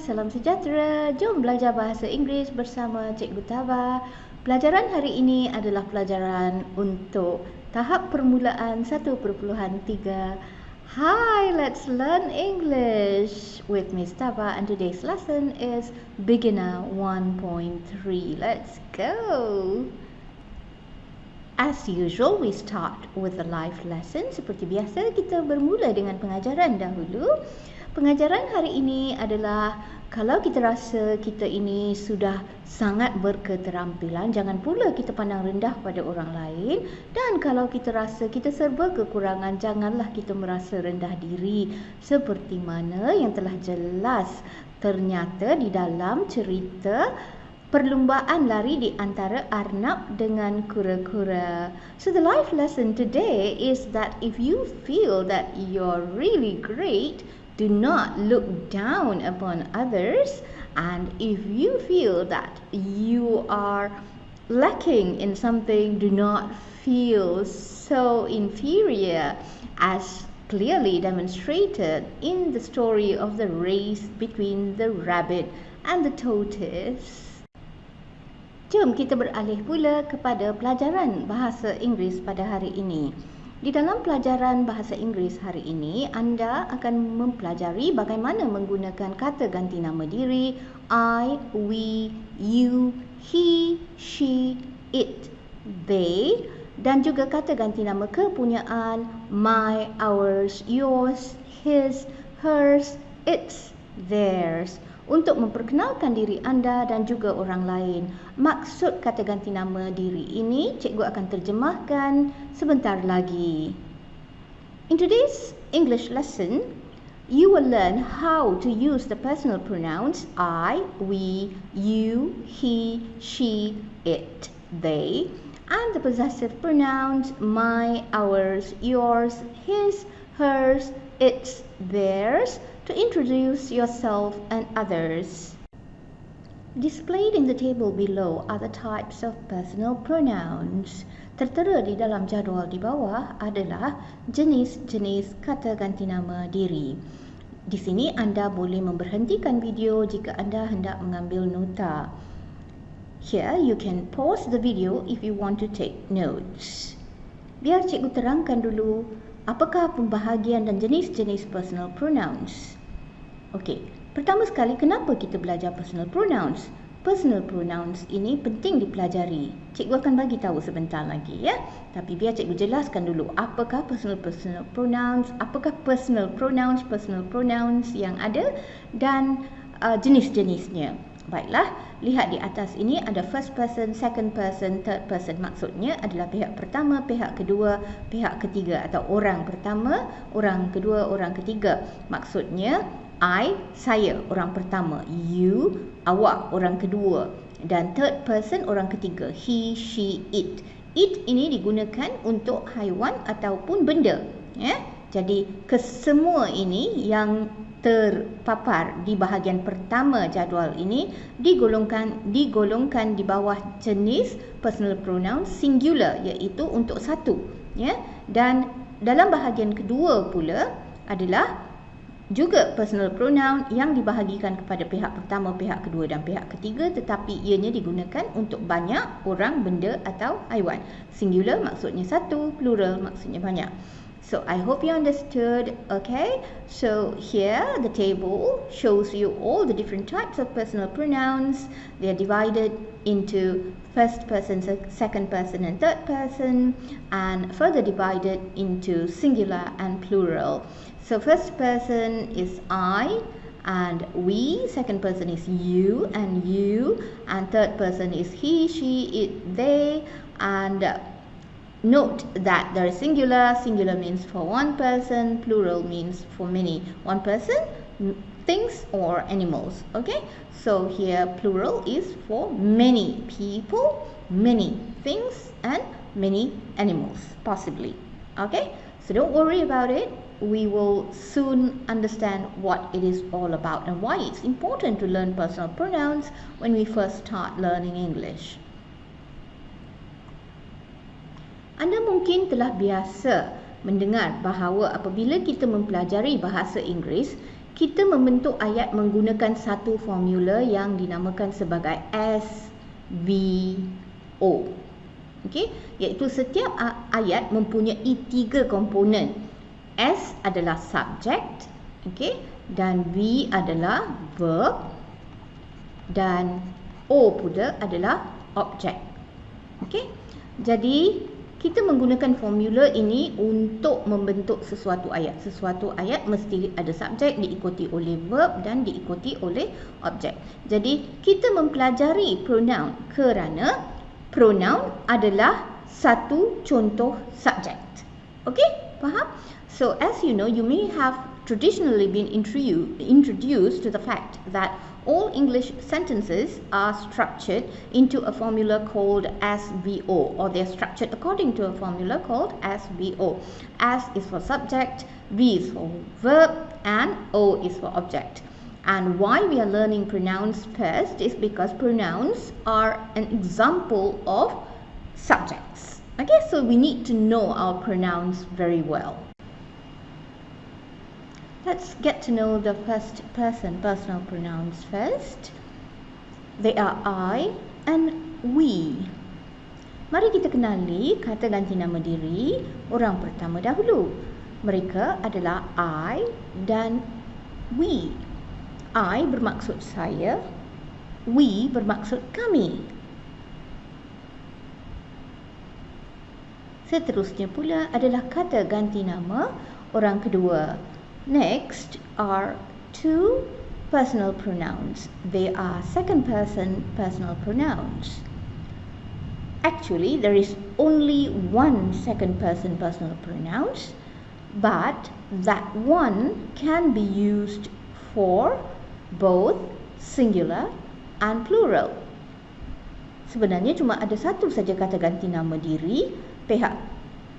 salam sejahtera. Jom belajar bahasa Inggeris bersama Cikgu Taba. Pelajaran hari ini adalah pelajaran untuk tahap permulaan 1.3. Hi, let's learn English with Miss Taba, and today's lesson is Beginner 1.3. Let's go. As usual, we start with the live lesson. Seperti biasa, kita bermula dengan pengajaran dahulu. Pengajaran hari ini adalah kalau kita rasa kita ini sudah sangat berketerampilan, jangan pula kita pandang rendah pada orang lain. Dan kalau kita rasa kita serba kekurangan, janganlah kita merasa rendah diri. Seperti mana yang telah jelas ternyata di dalam cerita perlumbaan lari di antara arnab dengan kura-kura. So the life lesson today is that if you feel that you're really great, do not look down upon others. And if you feel that you are lacking in something, do not feel so inferior, as clearly demonstrated in the story of the race between the rabbit and the tortoise. Jom kita beralih pula kepada pelajaran bahasa Inggeris pada hari ini. Di dalam pelajaran bahasa Inggeris hari ini, anda akan mempelajari bagaimana menggunakan kata ganti nama diri I, we, you, he, she, it, they, dan juga kata ganti nama kepunyaan my, ours, yours, his, hers, its, theirs, untuk memperkenalkan diri anda dan juga orang lain. Maksud kata ganti nama diri ini, cikgu akan terjemahkan sebentar lagi. In today's English lesson, you will learn how to use the personal pronouns I, we, you, he, she, it, they, and the possessive pronouns my, ours, yours, his, hers, its, theirs, to introduce yourself and others. Displayed in the table below are the types of personal pronouns. Tertera di dalam jadual di bawah adalah jenis-jenis kata ganti nama diri. Di sini anda boleh memberhentikan video jika anda hendak mengambil nota. Here you can pause the video if you want to take notes. Biar cikgu terangkan dulu apakah pembahagian dan jenis-jenis personal pronouns. Okey, pertama sekali kenapa kita belajar personal pronouns? Personal pronouns ini penting dipelajari. Cikgu akan bagi tahu sebentar lagi ya. Tapi biar cikgu jelaskan dulu apakah personal pronouns, apakah personal pronouns yang ada dan jenis-jenisnya. Baiklah, lihat di atas ini ada first person, second person, third person. Maksudnya adalah pihak pertama, pihak kedua, pihak ketiga, atau orang pertama, orang kedua, orang ketiga. Maksudnya I, saya, orang pertama. You, awak, orang kedua. Dan third person, orang ketiga. He, she, it. It ini digunakan untuk haiwan ataupun benda. Ya? Jadi kesemua ini yang terpapar di bahagian pertama jadual ini digolongkan di bawah jenis personal pronoun singular, iaitu untuk satu. Ya? Dan dalam bahagian kedua pula adalah juga personal pronoun yang dibahagikan kepada pihak pertama, pihak kedua dan pihak ketiga, tetapi ianya digunakan untuk banyak orang, benda atau haiwan. Singular maksudnya satu, plural maksudnya banyak. So I hope you understood. Okay, so here the table shows you all the different types of personal pronouns. They are divided into first person, second person and third person, and further divided into singular and plural. So first person is I and we, second person is you, and third person is he, she, it, they, and note that there is singular means for one person, plural means for many. One person, things or animals. Okay, so here plural is for many people, many things and many animals possibly. Okay, so don't worry about it. We will soon understand what it is all about and why it's important to learn personal pronouns when we first start learning English. Anda mungkin telah biasa mendengar bahawa apabila kita mempelajari bahasa Inggeris, kita membentuk ayat menggunakan satu formula yang dinamakan sebagai SVO. Okey, iaitu setiap ayat mempunyai 3 komponen. S adalah subject, okey, dan V adalah verb, dan O pula adalah object. Okey. Jadi kita menggunakan formula ini untuk membentuk sesuatu ayat. Sesuatu ayat mesti ada subjek, diikuti oleh verb dan diikuti oleh objek. Jadi kita mempelajari pronoun kerana pronoun adalah satu contoh subjek. Okey? Faham? So as you know, you may have traditionally been introduced to the fact that all English sentences are structured into a formula called SVO, or they're structured according to a formula called SVO. S is for subject, V is for verb, and O is for object. And why we are learning pronouns first is because pronouns are an example of subjects. Okay, so we need to know our pronouns very well. Let's get to know the first person personal pronouns first. They are I and we. Mari kita kenali kata ganti nama diri orang pertama dahulu. Mereka adalah I dan we. I bermaksud saya, we bermaksud kami. Seterusnya pula adalah kata ganti nama orang kedua. Next are two personal pronouns. They are second person personal pronouns. Actually, there is only one second person personal pronouns, but that one can be used for both singular and plural. Sebenarnya cuma ada satu saja kata ganti nama diri pihak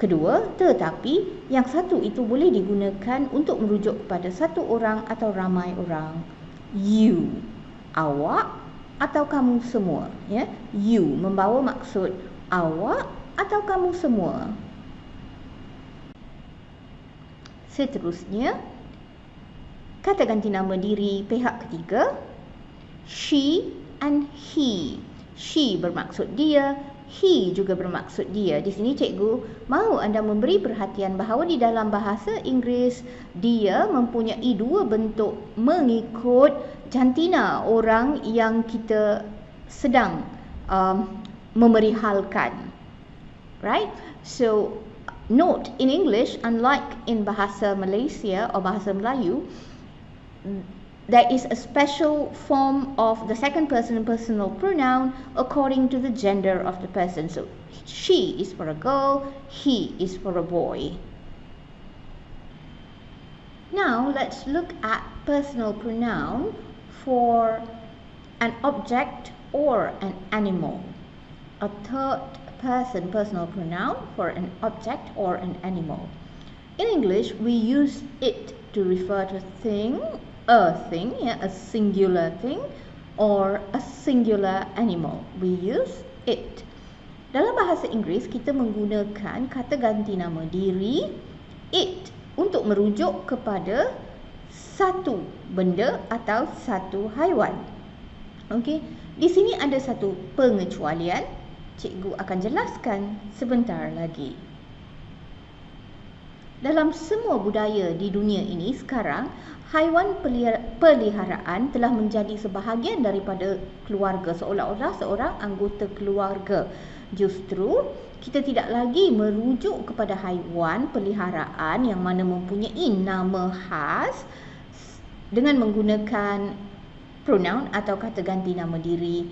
kedua, tetapi yang satu itu boleh digunakan untuk merujuk kepada satu orang atau ramai orang. You, awak atau kamu semua, ya. You membawa maksud awak atau kamu semua. Seterusnya, kata ganti nama diri pihak ketiga, she and he. She bermaksud dia, he juga bermaksud dia. Di sini cikgu mahu anda memberi perhatian bahawa di dalam bahasa Inggeris dia mempunyai dua bentuk mengikut jantina orang yang kita sedang memerihalkan. Right? So note, in English, unlike in bahasa Malaysia or bahasa Melayu, there is a special form of the second person personal pronoun according to the gender of the person. So she is for a girl, he is for a boy. Now let's look at personal pronoun for an object or an animal. A third person personal pronoun for an object or an animal. In English, we use it to refer to a thing, a singular thing, or a singular animal. We use it. Dalam bahasa Inggeris, kita menggunakan kata ganti nama diri it untuk merujuk kepada satu benda atau satu haiwan. Okey, di sini ada satu pengecualian. Cikgu akan jelaskan sebentar lagi. Dalam semua budaya di dunia ini sekarang, haiwan peliharaan telah menjadi sebahagian daripada keluarga, seolah-olah seorang anggota keluarga. Justru, kita tidak lagi merujuk kepada haiwan peliharaan yang mana mempunyai nama khas dengan menggunakan pronoun atau kata ganti nama diri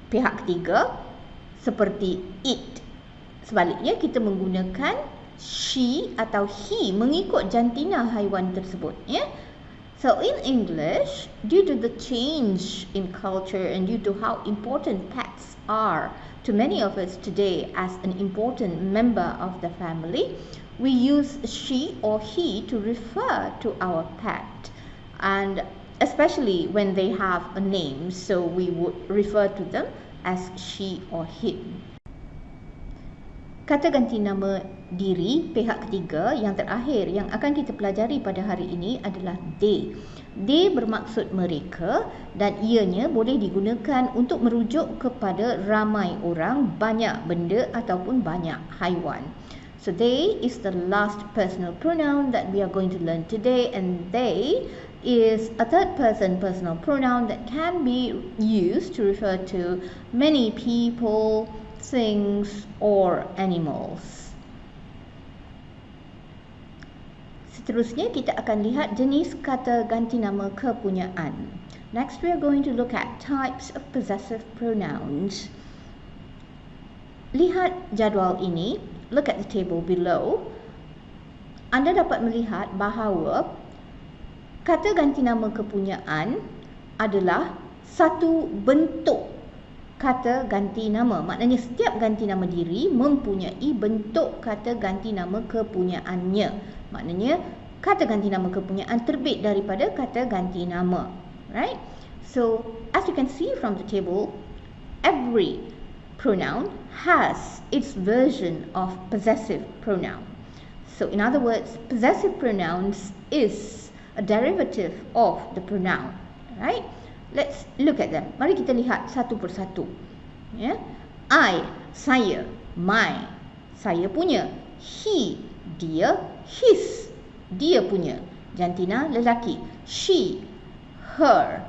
pihak ketiga seperti it. Sebaliknya, kita menggunakan she atau he mengikut jantina haiwan tersebut, ya. So in English, due to the change in culture and due to how important pets are to many of us today as an important member of the family, we use she or he to refer to our pet, and especially when they have a name, so we would refer to them as she or him. kata ganti nama diri pihak ketiga yang terakhir yang akan kita pelajari pada hari ini adalah they. They bermaksud mereka dan ianya boleh digunakan untuk merujuk kepada ramai orang, banyak benda ataupun banyak haiwan. So they is the last personal pronoun that we are going to learn today, and they is a third person personal pronoun that can be used to refer to many people, things or animals. Seterusnya kita akan lihat jenis kata ganti nama kepunyaan. Next we are going to look at types of possessive pronouns. Lihat jadual ini, look at the table below. Anda dapat melihat bahawa kata ganti nama kepunyaan adalah satu bentuk kata ganti nama. Maknanya setiap ganti nama diri mempunyai bentuk kata ganti nama kepunyaannya. Maknanya kata ganti nama kepunyaan terbit daripada kata ganti nama. Right? So, as you can see from the table, every pronoun has its version of possessive pronoun. So, in other words, possessive pronouns is a derivative of the pronoun. Right? Let's look at them. Mari kita lihat satu persatu. Ya. I, saya. My, saya punya. He, dia. His, dia punya. Jantina, lelaki. She, her.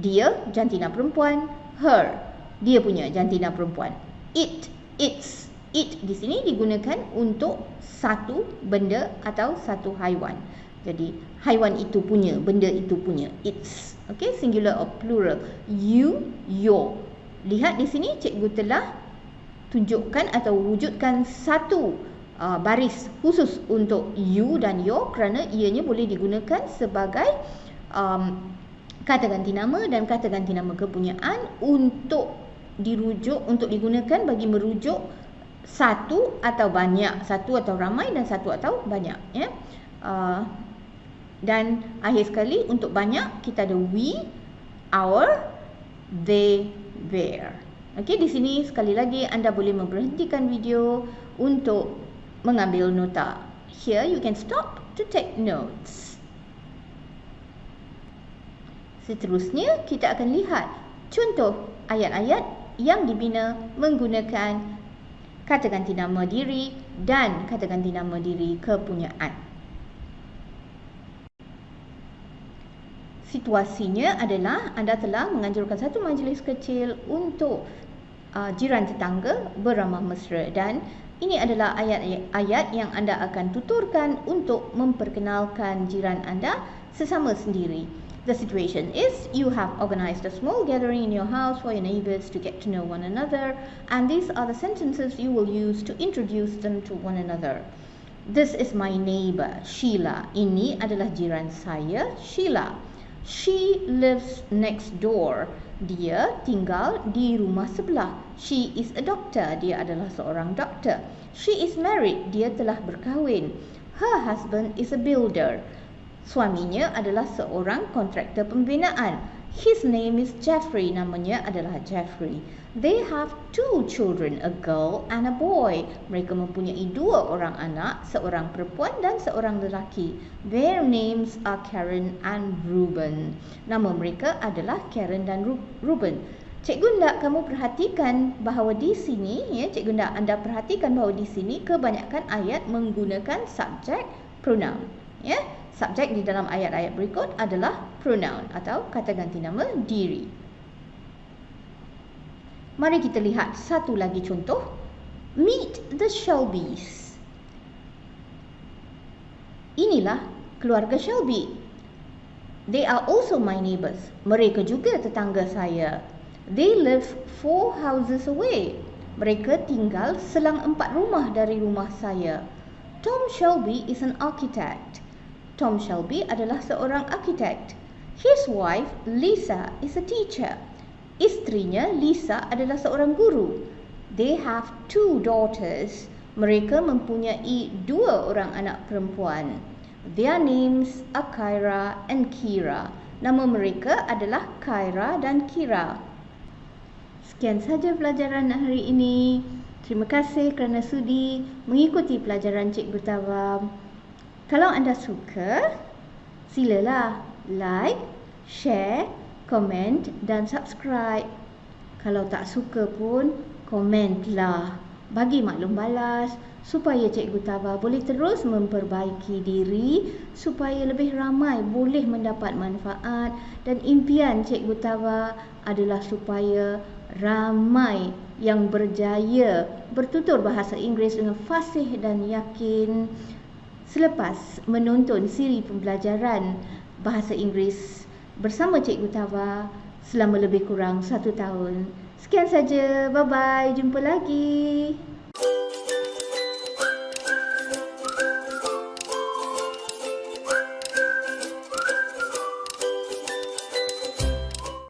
Dia, jantina perempuan. Her, dia punya, jantina perempuan. It, its. It di sini digunakan untuk satu benda atau satu haiwan. Jadi, haiwan itu punya, benda itu punya. Its. Okay, singular or plural. You, your. Lihat di sini cikgu telah tunjukkan atau wujudkan satu baris khusus untuk you dan your kerana ianya boleh digunakan sebagai kata ganti nama dan kata ganti nama kepunyaan untuk dirujuk, untuk digunakan bagi merujuk satu atau banyak, satu atau ramai dan satu atau banyak. Ya. Dan akhir sekali untuk banyak kita ada we, our, they, their. Okey, di sini sekali lagi anda boleh memberhentikan video untuk mengambil nota. Here you can stop to take notes. Seterusnya kita akan lihat contoh ayat-ayat yang dibina menggunakan kata ganti nama diri dan kata ganti nama diri kepunyaan. Situasinya adalah anda telah menganjurkan satu majlis kecil untuk jiran tetangga beramah mesra dan ini adalah ayat-ayat yang anda akan tuturkan untuk memperkenalkan jiran anda sesama sendiri. The situation is you have organized a small gathering in your house for your neighbors to get to know one another, and these are the sentences you will use to introduce them to one another. This is my neighbor, Sheila. Ini adalah jiran saya, Sheila. She lives next door. Dia tinggal di rumah sebelah. She is a doctor. Dia adalah seorang doktor. She is married. Dia telah berkahwin. Her husband is a builder. Suaminya adalah seorang kontraktor pembinaan. His name is Jeffrey. Namanya adalah Jeffrey. They have 2 children, a girl and a boy. Mereka mempunyai 2 orang anak, seorang perempuan dan seorang lelaki. Their names are Karen and Ruben. Nama mereka adalah Karen dan Ruben. Cikgu hendak kamu perhatikan bahawa di sini, ya, cikgu hendak anda perhatikan bahawa di sini kebanyakan ayat menggunakan subjek pronoun. Ya, subjek di dalam ayat-ayat berikut adalah pronoun atau kata ganti nama diri. Mari kita lihat satu lagi contoh. Meet the Shelbys. Inilah keluarga Shelby. They are also my neighbors. Mereka juga tetangga saya. They live 4 houses away. Mereka tinggal selang 4 rumah dari rumah saya. Tom Shelby is an architect. Tom Shelby adalah seorang arkitek. His wife, Lisa, is a teacher. Istrinya, Lisa, adalah seorang guru. They have 2 daughters. Mereka mempunyai 2 orang anak perempuan. Their names are Kyra and Kira. Nama mereka adalah Kyra dan Kira. Sekian saja pelajaran hari ini. Terima kasih kerana sudi mengikuti pelajaran Cikgu Tawa. Kalau anda suka, silalah like, share, komen dan subscribe. Kalau tak suka pun, komentlah. Bagi maklum balas supaya Cikgu Tawa boleh terus memperbaiki diri supaya lebih ramai boleh mendapat manfaat, dan impian Cikgu Tawa adalah supaya ramai yang berjaya bertutur bahasa Inggeris dengan fasih dan yakin selepas menonton siri pembelajaran bahasa Inggeris bersama Cikgu Tawa selama lebih kurang 1 tahun. Sekian saja. Bye-bye. Jumpa lagi.